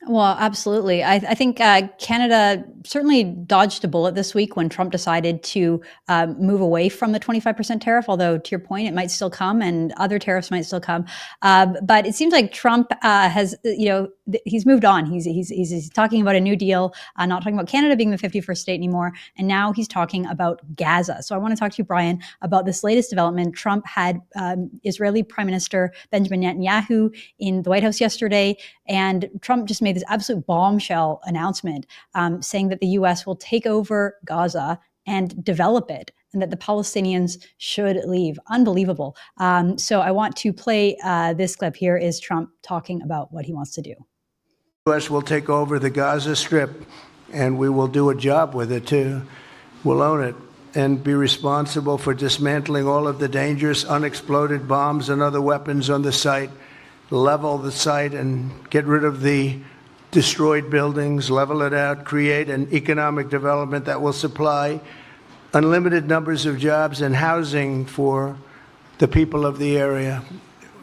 Well, absolutely. I think Canada certainly dodged a bullet this week when Trump decided to move away from the 25% tariff, although to your point, it might still come and other tariffs might still come. But it seems like Trump has, he's moved on. He's talking about a new deal, not talking about Canada being the 51st state anymore. And now he's talking about Gaza. So I want to talk to you, Brian, about this latest development. Trump had Israeli Prime Minister Benjamin Netanyahu in the White House yesterday, and Trump just made this absolute bombshell announcement saying that the U.S. will take over Gaza and develop it, and that the Palestinians should leave. Unbelievable. So I want to play this clip. Here is Trump talking about what he wants to do. The U.S. will take over the Gaza Strip, and we will do a job with it, too. We'll own it and be responsible for dismantling all of the dangerous unexploded bombs and other weapons on the site, level the site and get rid of the destroyed buildings, level it out, create an economic development that will supply unlimited numbers of jobs and housing for the people of the area.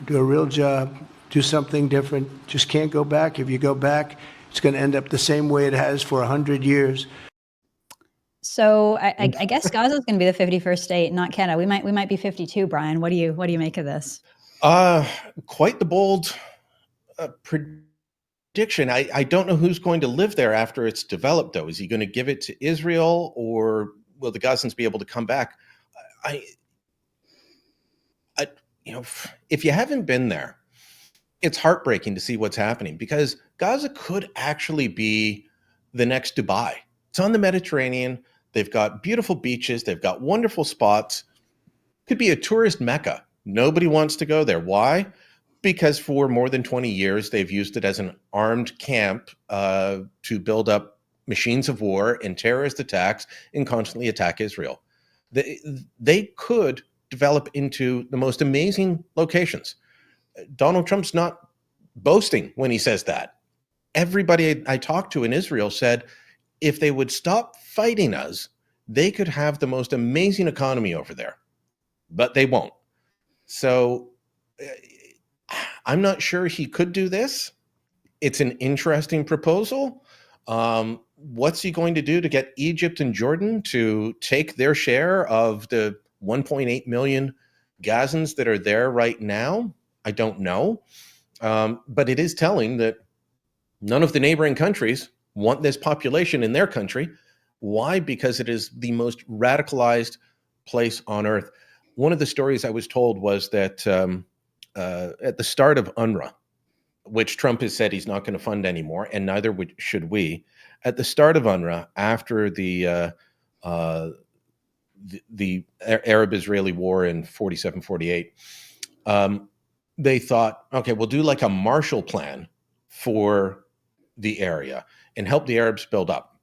Do a real job, do something different. Just can't go back. If you go back, it's going to end up the same way it has for 100 years. So I guess Gaza is going to be the 51st state, not Canada. We might be 52. Brian, what do you make of this? Quite the bold prediction. I don't know who's going to live there after it's developed, though. Is he going to give it to Israel, or will the Gazans be able to come back? If you haven't been there, it's heartbreaking to see what's happening, because Gaza could actually be the next Dubai. It's on the Mediterranean. They've got beautiful beaches. They've got wonderful spots. Could be a tourist mecca. Nobody wants to go there. Why? Because for more than 20 years, they've used it as an armed camp to build up machines of war and terrorist attacks and constantly attack Israel. They could develop into the most amazing locations. Donald Trump's not boasting when he says that. Everybody I talked to in Israel said if they would stop fighting us, they could have the most amazing economy over there. But they won't. So I'm not sure he could do this. It's an interesting proposal. What's he going to do to get Egypt and Jordan to take their share of the 1.8 million Gazans that are there right now? I don't know. But it is telling that none of the neighboring countries want this population in their country. Why? Because it is the most radicalized place on earth. One of the stories I was told was that at the start of UNRWA, which Trump has said he's not going to fund anymore, and neither should we, at the start of UNRWA, after the Arab-Israeli war in 47, 48, they thought, okay, we'll do like a Marshall Plan for the area and help the Arabs build up.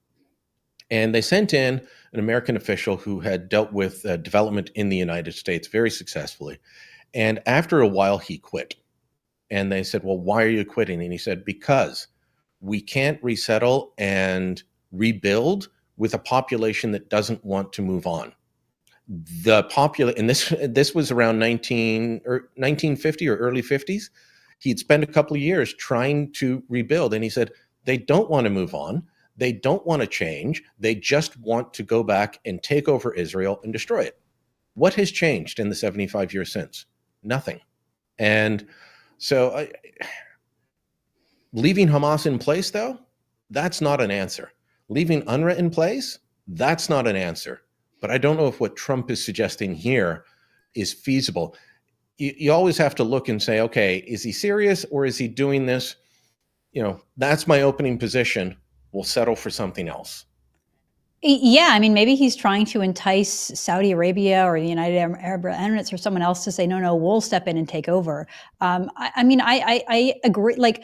And they sent in an American official who had dealt with development in the United States very successfully. And after a while, he quit. And they said, well, why are you quitting? And he said, because we can't resettle and rebuild with a population that doesn't want to move on. And this was around 1950 or early 50s. He'd spent a couple of years trying to rebuild. And he said, they don't want to move on. They don't want to change. They just want to go back and take over Israel and destroy it. What has changed in the 75 years since? Nothing. And so leaving Hamas in place, though, that's not an answer. Leaving UNRWA in place, that's not an answer. But I don't know if what Trump is suggesting here is feasible. You always have to look and say, okay, is he serious or is he doing this? That's my opening position. We'll settle for something else. Yeah, I mean, maybe he's trying to entice Saudi Arabia or the United Arab Emirates or someone else to say, no, we'll step in and take over. I agree. Like,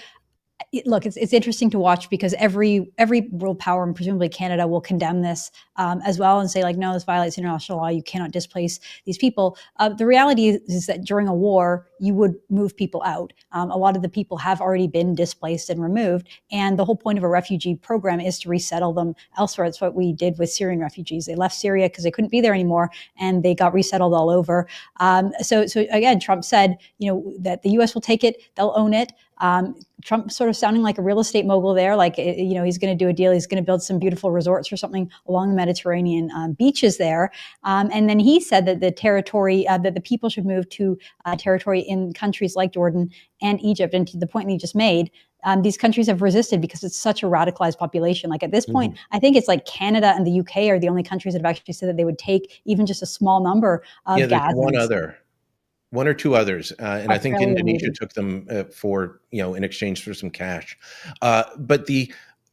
look, it's interesting to watch because every world power, and presumably Canada, will condemn this as well and say, like, no, this violates international law. You cannot displace these people. The reality is that during a war, you would move people out. A lot of the people have already been displaced and removed. And the whole point of a refugee program is to resettle them elsewhere. That's what we did with Syrian refugees. They left Syria because they couldn't be there anymore, and they got resettled all over. So again, Trump said, that the U.S. will take it, they'll own it. Trump sort of sounding like a real estate mogul there, like, he's going to do a deal. He's going to build some beautiful resorts or something along the Mediterranean beaches there. And then he said that the territory, that the people should move to territory in countries like Jordan and Egypt. And to the point that he just made, these countries have resisted because it's such a radicalized population. Like at this point, I think it's like Canada and the UK are the only countries that have actually said that they would take even just a small number of Gazans. One or two others, and I think Australia, Indonesia maybe. took them for in exchange for some cash. But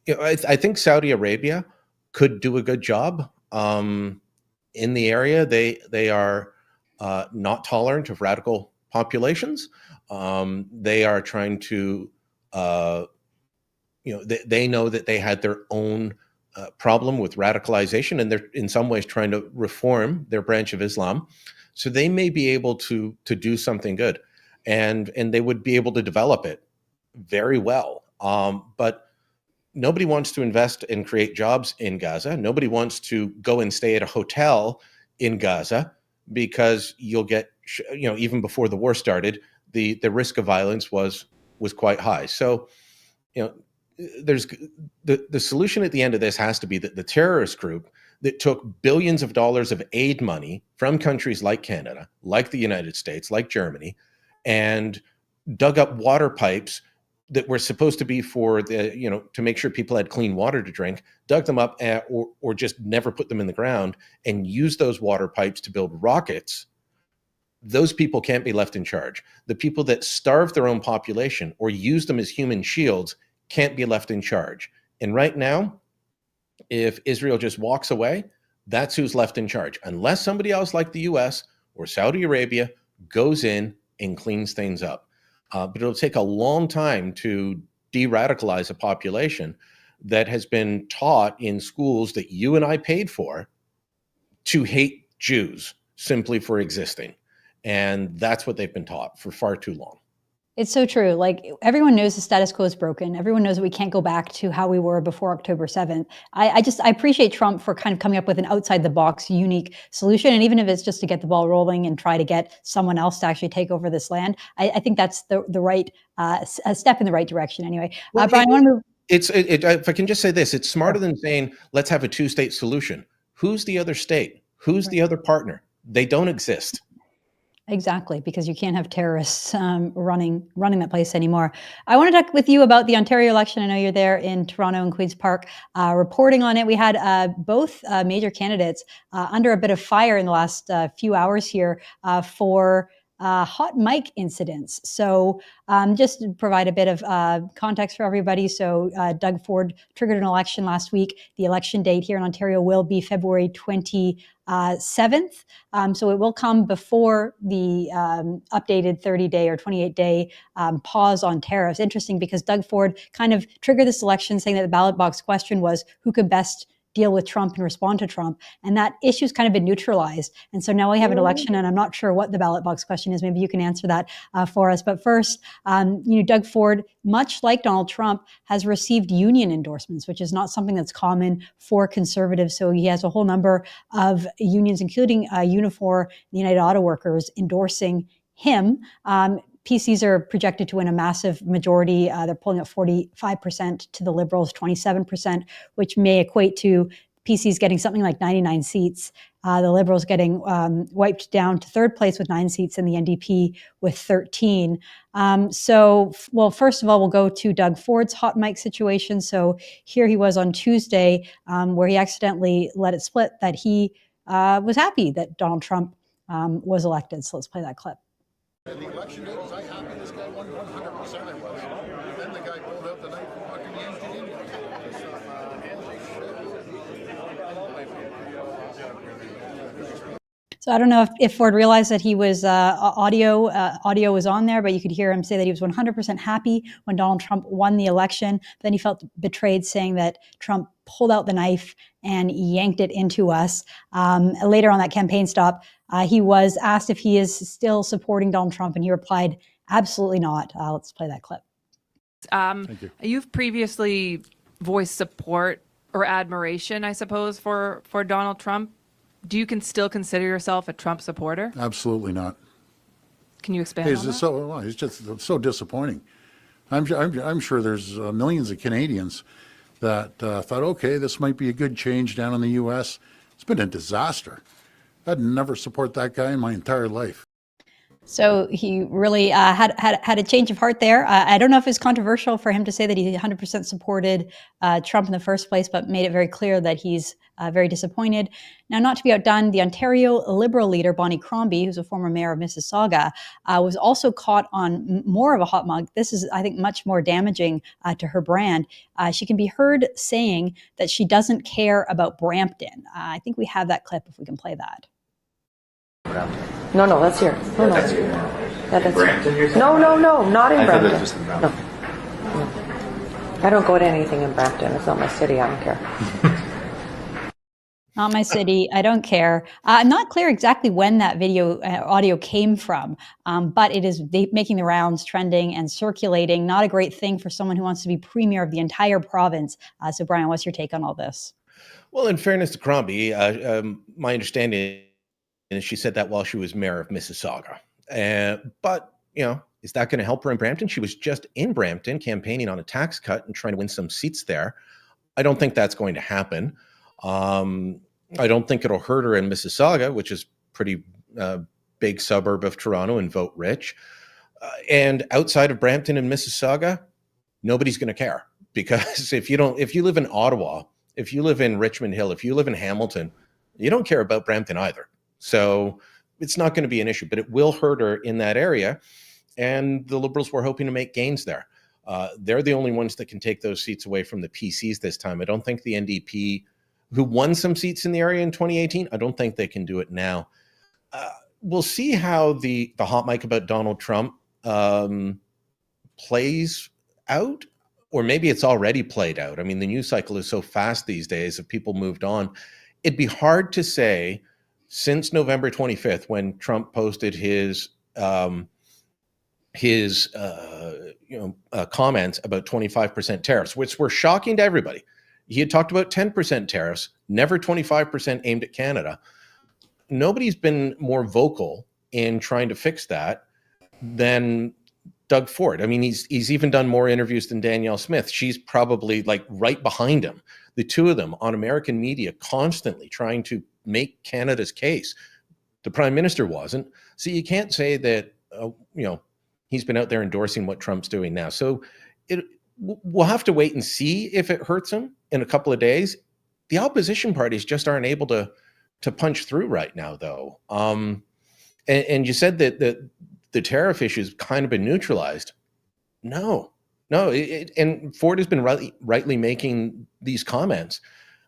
I think Saudi Arabia could do a good job in the area. They are not tolerant of radical populations. They are trying to they know that they had their own problem with radicalization, and they're in some ways trying to reform their branch of Islam. So they may be able to do something good, and they would be able to develop it very well. But nobody wants to invest and create jobs in Gaza. Nobody wants to go and stay at a hotel in Gaza because you'll get, even before the war started, the risk of violence was quite high. So, there's the solution at the end of this has to be that the terrorist group that took billions of dollars of aid money from countries like Canada, like the United States, like Germany, and dug up water pipes that were supposed to be for to make sure people had clean water to drink, dug them up or just never put them in the ground and used those water pipes to build rockets. Those people can't be left in charge. The people that starve their own population or use them as human shields can't be left in charge. And right now, if Israel just walks away, that's who's left in charge, unless somebody else like the U.S. or Saudi Arabia goes in and cleans things up. But it'll take a long time to de-radicalize a population that has been taught in schools that you and I paid for to hate Jews simply for existing. And that's what they've been taught for far too long. It's so true. Like everyone knows the status quo is broken. Everyone knows that we can't go back to how we were before October 7th. I appreciate Trump for kind of coming up with an outside the box, unique solution. And even if it's just to get the ball rolling and try to get someone else to actually take over this land, I think that's the right a step in the right direction. Anyway, well, Brian, I want to move. If I can just say this, it's smarter than saying, let's have a two-state solution. Who's the other state? Who's the other partner? They don't exist. Exactly, because you can't have terrorists running that place anymore. I want to talk with you about the Ontario election. I know you're there in Toronto and Queen's Park reporting on it. We had both major candidates under a bit of fire in the last few hours here for hot mic incidents. So just to provide a bit of context for everybody. So Doug Ford triggered an election last week. The election date here in Ontario will be February 27th. So it will come before the updated 30-day or 28-day pause on tariffs. Interesting because Doug Ford kind of triggered this election saying that the ballot box question was who could best deal with Trump and respond to Trump. And that issue's kind of been neutralized. And so now we have an election, and I'm not sure what the ballot box question is. Maybe you can answer that for us. But first, Doug Ford, much like Donald Trump, has received union endorsements, which is not something that's common for conservatives. So he has a whole number of unions, including Unifor, the United Auto Workers, endorsing him. PCs are projected to win a massive majority. They're polling at 45% to the Liberals, 27%, which may equate to PCs getting something like 99 seats. The Liberals getting wiped down to third place with 9 seats, and the NDP with 13. First of all, we'll go to Doug Ford's hot mic situation. So here he was on Tuesday, where he accidentally let it split that he was happy that Donald Trump was elected. So let's play that clip. And the election day, was I happy this guy won? 100% I was. And then the guy pulled out the knife and fucking yanked it in. So I don't know if Ford realized that he was audio was on there, but you could hear him say that he was 100% happy when Donald Trump won the election. Then he felt betrayed, saying that Trump pulled out the knife and yanked it into us. Later on that campaign stop, he was asked if he is still supporting Donald Trump, and he replied, absolutely not. Let's play that clip. Thank you. You've previously voiced support or admiration, I suppose, for Donald Trump. Do you can still consider yourself a Trump supporter? Absolutely not. Can you expand on that? He's just so disappointing. I'm sure there's millions of Canadians that thought, okay, this might be a good change down in the U.S. It's been a disaster. I'd never support that guy in my entire life. So he really had a change of heart there. I don't know if it's controversial for him to say that he 100% supported Trump in the first place, but made it very clear that he's very disappointed. Now, not to be outdone, the Ontario Liberal leader, Bonnie Crombie, who's a former mayor of Mississauga, was also caught on more of a hot mug. This is, I think, much more damaging to her brand. She can be heard saying that she doesn't care about Brampton. I think we have that clip if we can play that. No, that's here. No, that's here. That's Brampton, you're saying? No, not in Brampton. Just in Brampton. No. I don't go to anything in Brampton. It's not my city. I don't care. Not my city. I don't care. I'm not clear exactly when that video audio came from, but it is making the rounds, trending and circulating. Not a great thing for someone who wants to be premier of the entire province. So, Brian, what's your take on all this? Well, in fairness to Crombie, my understanding is she said that while she was mayor of Mississauga. But, is that going to help her in Brampton? She was just in Brampton campaigning on a tax cut and trying to win some seats there. I don't think that's going to happen. I don't think it'll hurt her in Mississauga, which is pretty big suburb of Toronto and vote rich. And outside of Brampton and Mississauga, nobody's going to care, because if you live in Ottawa, if you live in Richmond Hill, if you live in Hamilton, you don't care about Brampton either. So it's not going to be an issue, but it will hurt her in that area. And the Liberals were hoping to make gains there. They're the only ones that can take those seats away from the PCs this time. I don't think the NDP, who won some seats in the area in 2018, I don't think they can do it now. We'll see how the hot mic about Donald Trump plays out, or maybe it's already played out. I mean, the news cycle is so fast these days that people moved on. It'd be hard to say since November 25th, when Trump posted his comments about 25% tariffs, which were shocking to everybody. He had talked about 10% tariffs, never 25% aimed at Canada. Nobody's been more vocal in trying to fix that than Doug Ford. I mean, he's even done more interviews than Danielle Smith. She's probably like right behind him. The two of them on American media constantly trying to make Canada's case. The Prime Minister wasn't. So you can't say that, he's been out there endorsing what Trump's doing now. So we'll have to wait and see if it hurts him in a couple of days. The opposition parties just aren't able to punch through right now, though. And you said that the tariff issue has kind of been neutralized. No. And Ford has been rightly making these comments.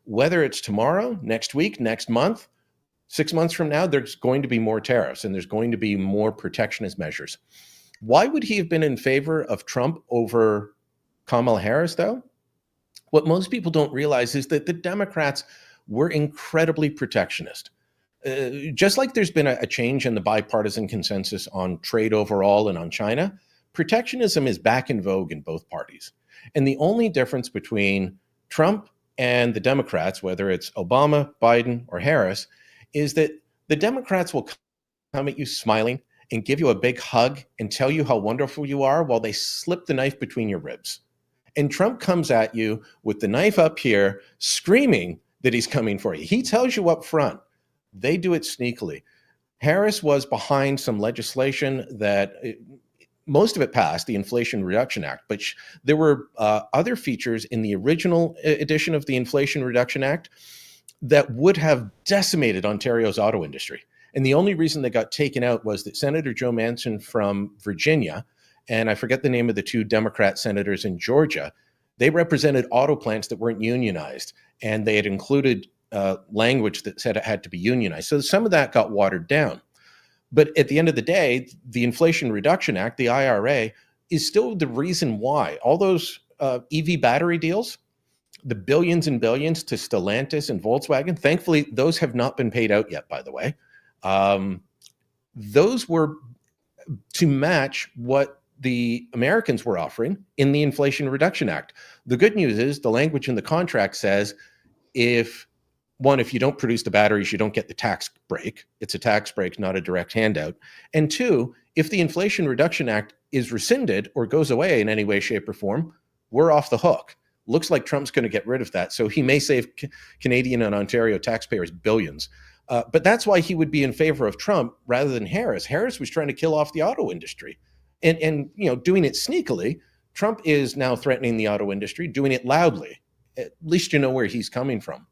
Whether it's tomorrow, next week, next month, 6 months from now, there's going to be more tariffs and there's going to be more protectionist measures. Why would he have been in favor of Trump over Kamala Harris, though? What most people don't realize is that the Democrats were incredibly protectionist. Just like there's been a change in the bipartisan consensus on trade overall and on China, protectionism is back in vogue in both parties. And the only difference between Trump and the Democrats, whether it's Obama, Biden, or Harris, is that the Democrats will come at you smiling and give you a big hug and tell you how wonderful you are while they slip the knife between your ribs. And Trump comes at you with the knife up here, screaming that he's coming for you. He tells you up front. They do it sneakily. Harris was behind some legislation that most of it passed, the Inflation Reduction Act, but there were other features in the original edition of the Inflation Reduction Act that would have decimated Ontario's auto industry. And the only reason they got taken out was that Senator Joe Manchin from Virginia, and I forget the name of the two Democrat senators in Georgia, they represented auto plants that weren't unionized, and they had included language that said it had to be unionized. So some of that got watered down. But at the end of the day, the Inflation Reduction Act, the IRA, is still the reason why all those EV battery deals, the billions and billions to Stellantis and Volkswagen, thankfully, those have not been paid out yet, by the way. Those were to match what the Americans were offering in the Inflation Reduction Act. The good news is the language in the contract says if you don't produce the batteries, you don't get the tax break. It's a tax break, not a direct handout. And two, if the Inflation Reduction Act is rescinded or goes away in any way, shape, or form, we're off the hook. Looks like Trump's going to get rid of that. So he may save Canadian and Ontario taxpayers billions. But that's why he would be in favor of Trump rather than Harris. Harris was trying to kill off the auto industry and doing it sneakily. Trump is now threatening the auto industry, doing it loudly. At least you know where he's coming from.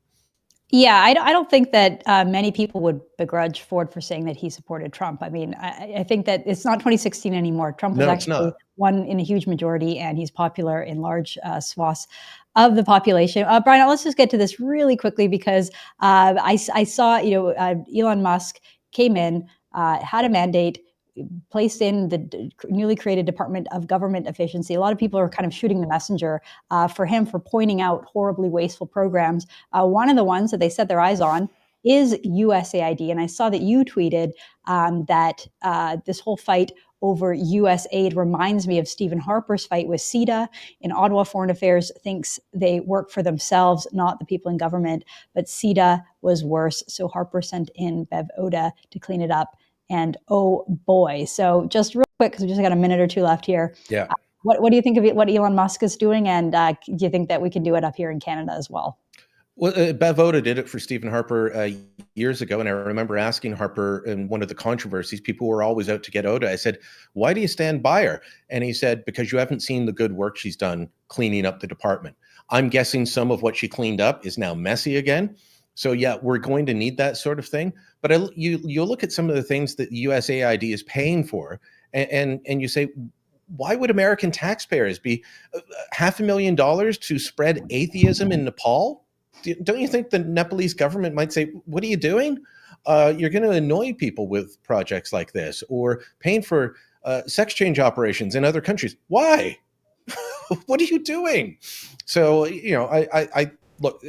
Yeah, I don't think that many people would begrudge Ford for saying that he supported Trump. I mean, I think that it's not 2016 anymore. Trump was actually won in a huge majority, and he's popular in large swaths of the population. Brian, let's just get to this really quickly because I saw, Elon Musk came in, had a mandate, placed in the newly created Department of Government Efficiency. A lot of people are kind of shooting the messenger for him for pointing out horribly wasteful programs. One of the ones that they set their eyes on is USAID. And I saw that you tweeted that this whole fight over US aid reminds me of Stephen Harper's fight with CETA. In Ottawa, Foreign Affairs thinks they work for themselves, not the people in government. But CETA was worse. So Harper sent in Bev Oda to clean it up. And oh boy. So just real quick, because we just got a minute or two left here. Yeah. What do you think of what Elon Musk is doing? And do you think that we can do it up here in Canada as well? Well, Bev Oda did it for Stephen Harper years ago. And I remember asking Harper in one of the controversies, people were always out to get Oda. I said, why do you stand by her? And he said, because you haven't seen the good work she's done cleaning up the department. I'm guessing some of what she cleaned up is now messy again. So yeah, we're going to need that sort of thing. But you look at some of the things that USAID is paying for, and you say, why would American taxpayers be $500,000 to spread atheism in Nepal? Don't you think the Nepalese government might say, what are you doing? You're going to annoy people with projects like this, or paying for sex change operations in other countries. Why? What are you doing? So, I look,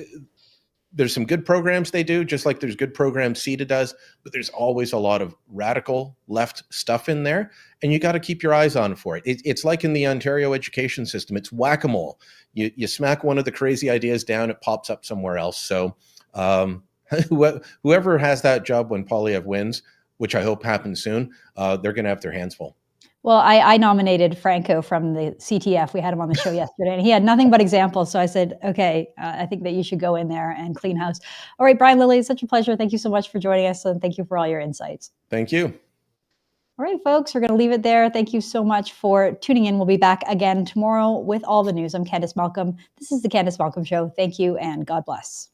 there's some good programs they do, just like there's good programs CETA does, but there's always a lot of radical left stuff in there, and you got to keep your eyes on for it. It's like in the Ontario education system. It's whack-a-mole. You smack one of the crazy ideas down, it pops up somewhere else. So whoever has that job when Poilievre wins, which I hope happens soon, they're going to have their hands full. Well, I nominated Franco from the CTF. We had him on the show yesterday, and he had nothing but examples. So I said, okay, I think that you should go in there and clean house. All right, Brian Lilley, it's such a pleasure. Thank you so much for joining us, and thank you for all your insights. Thank you. All right, folks, we're going to leave it there. Thank you so much for tuning in. We'll be back again tomorrow with all the news. I'm Candice Malcolm. This is the Candice Malcolm Show. Thank you, and God bless.